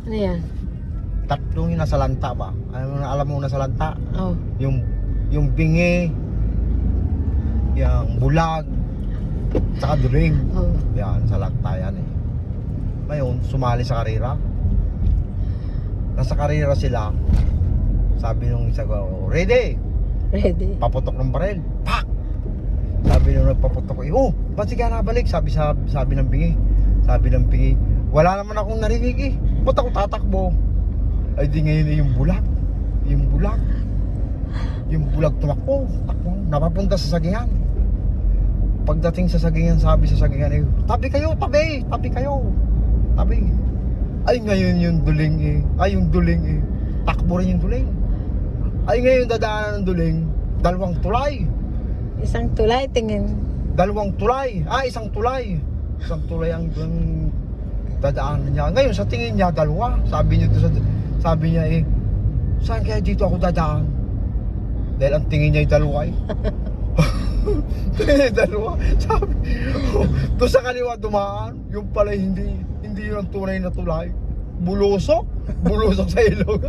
Ano yan? Tatlong yung nasa lanta ba? Alam mo nasa lanta? Oh. Yung bingi, yung bulag, saka duling. Oh. Yan, sa lanta yan eh. Ngayon, sumali sa karera. Nasa karera sila. Sabi nung isa ko, ready! Ready. Paputok ng baril. Pak! Sabi nung nagpaputok ko, ba't sige nabalik? Sabi ng bingi. Sabi ng bingi, wala naman akong narinig eh. Ba't ako tatakbo? Ay di ngayon eh, yung bulag tumakbo, napapunta sa sagingan. Pagdating sa sagingan, sabi sa sagingan eh, tabi kayo. Ay ngayon yung duling eh, takbo rin yung duling. Ay ngayon dadaanan ng duling, dalawang tulay. Isang tulay, tingin. Isang tulay ang dadaanan niya. Ngayon sa tingin niya dalawa. Sabi niya eh, saan kaya dito ako dadaan? Dahil ang tingin niya ay dalawa eh. Dalawa. Sabi, doon sa kaliwa dumaan, yung pala hindi yun ang tunay na tulay. Bulusok sa ilog.